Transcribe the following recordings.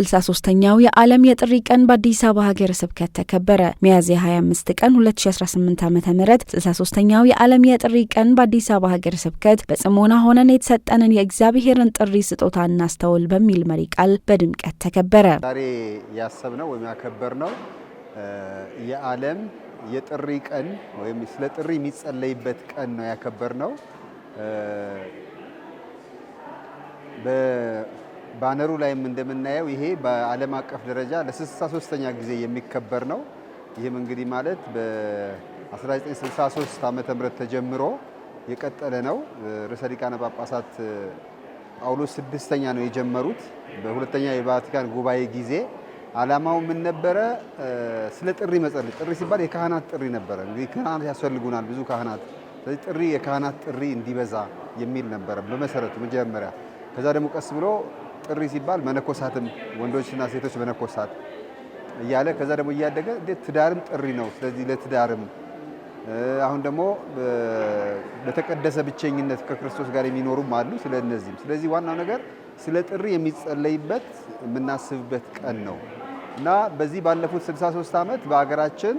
63ኛው የዓለም የጥሪ ቀን በአዲስ አበባ ሀገረ ስብከት ተከበረ። ሚያዝያ 25 ቀን 2018 ዓ.ም 63ኛው የዓለም የጥሪ ቀን በአዲስ አበባ ሀገረ ስብከት በጽሞና ሆነን የተሰጠንን የእግዚአብሔርን ጥሪ ስጦታ እናስተውል በሚል መሪ ቃል በድምቀት ተከበረ። ዛሬ ያሰብነው ወይም ያከበርነው የዓለም የጥሪ ቀን ወይም ስለ ጥሪ የሚጸለይበት ቀን ነው ያከበርነው። ባነሩ ላይም እንደምናየው ይሄ በዓለም አቀፍ ደረጃ ለ63ኛ ጊዜ የሚከበር ነው። ይህም እንግዲህ ማለት በ1963 ዓመተ ምህረት ተጀምሮ የቀጠለ ነው። ርዕሰ ሊቃነ ጳጳሳት ጳውሎስ ስድስተኛ ነው የጀመሩት በሁለተኛ የቫቲካን ጉባኤ ጊዜ። ዓላማው ምን ነበረ? ስለ ጥሪ መጸለይ። ጥሪ ሲባል የካህናት ጥሪ ነበረ። እንግዲህ ካህናት ያስፈልጉናል፣ ብዙ ካህናት። ስለዚህ ጥሪ የካህናት ጥሪ እንዲበዛ የሚል ነበረ በመሰረቱ መጀመሪያ። ከዛ ደግሞ ቀስ ብሎ ጥሪ ሲባል መነኮሳትም ወንዶችና ሴቶች መነኮሳት እያለ ከዛ ደግሞ እያደገ እንዴት ትዳርም ጥሪ ነው። ስለዚህ ለትዳርም አሁን ደግሞ በተቀደሰ ብቸኝነት ከክርስቶስ ጋር የሚኖሩም አሉ። ስለዚህ ዋናው ነገር ስለ ጥሪ የሚጸለይበት የምናስብበት ቀን ነው እና በዚህ ባለፉት 63 ዓመት በአገራችን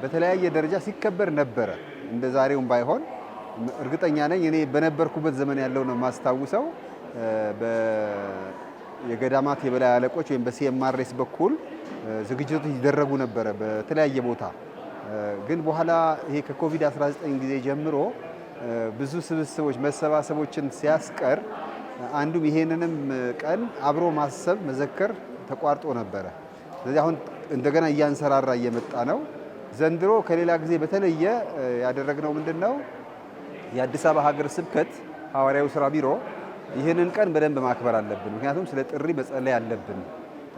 በተለያየ ደረጃ ሲከበር ነበረ። እንደ ዛሬውም ባይሆን እርግጠኛ ነኝ እኔ በነበርኩበት ዘመን ያለው ነው ማስታውሰው። የገዳማት የበላይ አለቆች ወይም በሲኤምአርኤስ በኩል ዝግጅቶች ይደረጉ ነበረ በተለያየ ቦታ። ግን በኋላ ይሄ ከኮቪድ-19 ጊዜ ጀምሮ ብዙ ስብስቦች መሰባሰቦችን ሲያስቀር አንዱም ይሄንንም ቀን አብሮ ማሰብ መዘከር ተቋርጦ ነበረ። ስለዚህ አሁን እንደገና እያንሰራራ እየመጣ ነው። ዘንድሮ ከሌላ ጊዜ በተለየ ያደረግነው ምንድነው? የአዲስ አበባ ሀገረ ስብከት ሐዋርያዊ ሥራ ቢሮ ይህንን ቀን በደንብ ማክበር አለብን። ምክንያቱም ስለ ጥሪ መጸለይ አለብን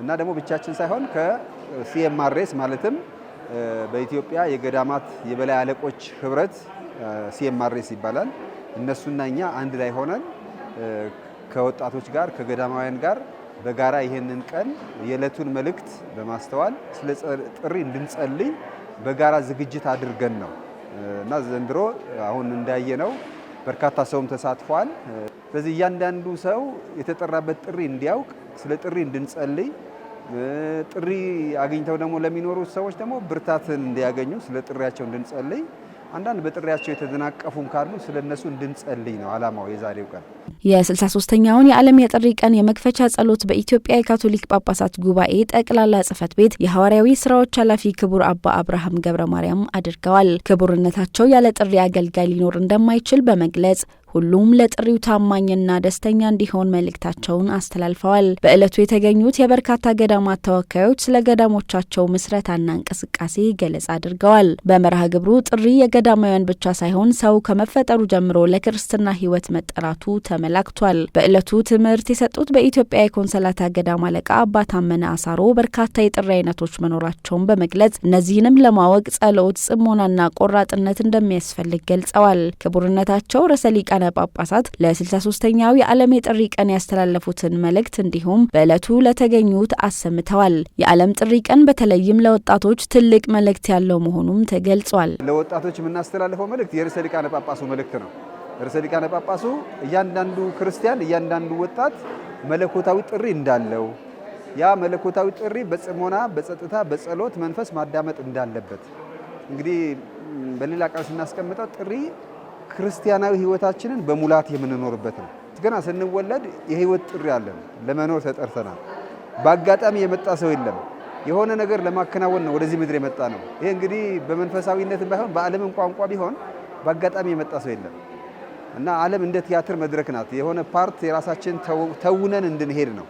እና ደግሞ ብቻችን ሳይሆን ከሲኤምአርኤስ ማለትም በኢትዮጵያ የገዳማት የበላይ አለቆች ህብረት ሲኤምአርኤስ ይባላል። እነሱና እኛ አንድ ላይ ሆነን ከወጣቶች ጋር ከገዳማውያን ጋር በጋራ ይህንን ቀን የዕለቱን መልእክት በማስተዋል ስለ ጥሪ እንድንጸልይ በጋራ ዝግጅት አድርገን ነው እና ዘንድሮ አሁን እንዳየነው በርካታ ሰውም ተሳትፏል። ስለዚህ እያንዳንዱ ሰው የተጠራበት ጥሪ እንዲያውቅ ስለ ጥሪ እንድንጸልይ ጥሪ አግኝተው ደግሞ ለሚኖሩ ሰዎች ደግሞ ብርታትን እንዲያገኙ ስለ ጥሪያቸው እንድንጸልይ አንዳንድ በጥሪያቸው የተደናቀፉም ካሉ ስለነሱ እንድንጸልይ ነው ዓላማው የዛሬው ቀን። የ63ኛውን የዓለም የጥሪ ቀን የመክፈቻ ጸሎት በኢትዮጵያ የካቶሊክ ጳጳሳት ጉባኤ ጠቅላላ ጽሕፈት ቤት የሐዋርያዊ ስራዎች ኃላፊ ክቡር አባ አብርሃም ገብረ ማርያም አድርገዋል። ክቡርነታቸው ያለ ጥሪ አገልጋይ ሊኖር እንደማይችል በመግለጽ ሁሉም ለጥሪው ታማኝና ደስተኛ እንዲሆን መልእክታቸውን አስተላልፈዋል። በዕለቱ የተገኙት የበርካታ ገዳማት ተወካዮች ስለ ገዳሞቻቸው ምስረታና እንቅስቃሴ ገለጻ አድርገዋል። በመርሃ ግብሩ ጥሪ የገዳማውያን ብቻ ሳይሆን ሰው ከመፈጠሩ ጀምሮ ለክርስትና ሕይወት መጠራቱ ተመላክቷል። በዕለቱ ትምህርት የሰጡት በኢትዮጵያ የኮንሰላታ ገዳም አለቃ አባ ታመነ አሳሮ በርካታ የጥሪ አይነቶች መኖራቸውን በመግለጽ እነዚህንም ለማወቅ ጸሎት፣ ጽሞናና ቆራጥነት እንደሚያስፈልግ ገልጸዋል። ክቡርነታቸው ርዕሰ ሊቃነ ጳጳሳት ለ63ኛው የዓለም የጥሪ ቀን ያስተላለፉትን መልእክት እንዲሁም በዕለቱ ለተገኙት አሰምተዋል። የዓለም ጥሪ ቀን በተለይም ለወጣቶች ትልቅ መልእክት ያለው መሆኑም ተገልጿል። ለወጣቶች የምናስተላልፈው መልእክት የርዕሰ ሊቃነ ጳጳሱ መልእክት ነው። ርዕሰ ሊቃነ ጳጳሱ እያንዳንዱ ክርስቲያን እያንዳንዱ ወጣት መለኮታዊ ጥሪ እንዳለው ያ መለኮታዊ ጥሪ በጽሞና በጸጥታ በጸሎት መንፈስ ማዳመጥ እንዳለበት እንግዲህ በሌላ ቃል ስናስቀምጠው ጥሪ ክርስቲያናዊ ህይወታችንን በሙላት የምንኖርበት ነው። ገና ስንወለድ የህይወት ጥሪ አለን። ለመኖር ተጠርተናል። በአጋጣሚ የመጣ ሰው የለም። የሆነ ነገር ለማከናወን ነው ወደዚህ ምድር የመጣ ነው። ይሄ እንግዲህ በመንፈሳዊነትም ባይሆን በዓለምም ቋንቋ ቢሆን በአጋጣሚ የመጣ ሰው የለም እና ዓለም እንደ ቲያትር መድረክ ናት። የሆነ ፓርት የራሳችን ተውነን እንድንሄድ ነው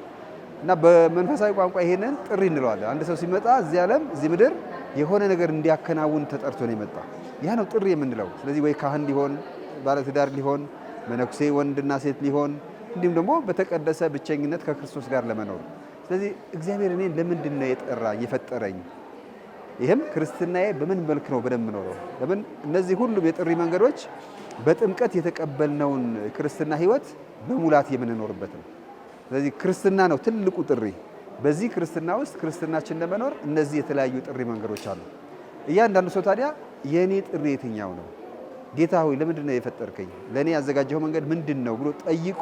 እና በመንፈሳዊ ቋንቋ ይሄንን ጥሪ እንለዋለን። አንድ ሰው ሲመጣ እዚህ ዓለም እዚህ ምድር የሆነ ነገር እንዲያከናውን ተጠርቶ ነው የመጣ። ያ ነው ጥሪ የምንለው። ስለዚህ ወይ ካህን ሊሆን፣ ባለትዳር ሊሆን፣ መነኩሴ ወንድና ሴት ሊሆን እንዲሁም ደግሞ በተቀደሰ ብቸኝነት ከክርስቶስ ጋር ለመኖር። ስለዚህ እግዚአብሔር እኔን ለምንድን ነው የጠራ የፈጠረኝ? ይህም ክርስትናዬ በምን መልክ ነው በደንብ ኖረው? ለምን እነዚህ ሁሉም የጥሪ መንገዶች በጥምቀት የተቀበልነውን ክርስትና ህይወት በሙላት የምንኖርበት ነው። ስለዚህ ክርስትና ነው ትልቁ ጥሪ። በዚህ ክርስትና ውስጥ ክርስትናችን ለመኖር እነዚህ የተለያዩ ጥሪ መንገዶች አሉ። እያንዳንዱ ሰው ታዲያ የኔ ጥሪ የትኛው ነው? ጌታ ሆይ ለምንድን ነው የፈጠርከኝ? ለኔ ያዘጋጀው መንገድ ምንድን ነው ብሎ ጠይቆ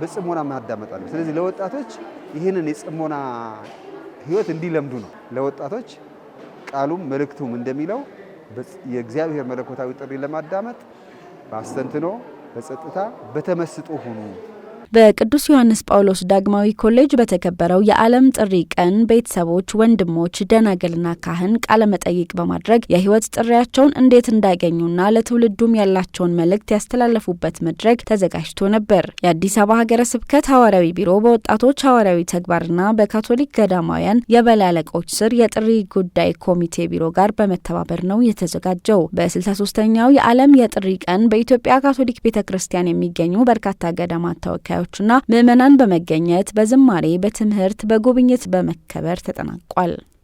በጽሞና ማዳመጥ አለ። ስለዚህ ለወጣቶች ይህንን የጽሞና ህይወት እንዲለምዱ ነው። ለወጣቶች ቃሉም መልእክቱም እንደሚለው የእግዚአብሔር መለኮታዊ ጥሪ ለማዳመጥ በአስተንትኖ በጸጥታ በተመስጦ ሁኑ። በቅዱስ ዮሐንስ ጳውሎስ ዳግማዊ ኮሌጅ በተከበረው የዓለም ጥሪ ቀን ቤተሰቦች፣ ወንድሞች፣ ደናግልና ካህን ቃለ መጠይቅ በማድረግ የህይወት ጥሪያቸውን እንዴት እንዳገኙና ለትውልዱም ያላቸውን መልእክት ያስተላለፉበት መድረክ ተዘጋጅቶ ነበር። የአዲስ አበባ ሀገረ ስብከት ሐዋርያዊ ቢሮ በወጣቶች ሐዋርያዊ ተግባርና በካቶሊክ ገዳማውያን የበላይ አለቆች ስር የጥሪ ጉዳይ ኮሚቴ ቢሮ ጋር በመተባበር ነው የተዘጋጀው። በ63ኛው የዓለም የጥሪ ቀን በኢትዮጵያ ካቶሊክ ቤተክርስቲያን የሚገኙ በርካታ ገዳማት ተወካዮችና ምዕመናን በመገኘት በዝማሬ፣ በትምህርት፣ በጉብኝት በመከበር ተጠናቋል።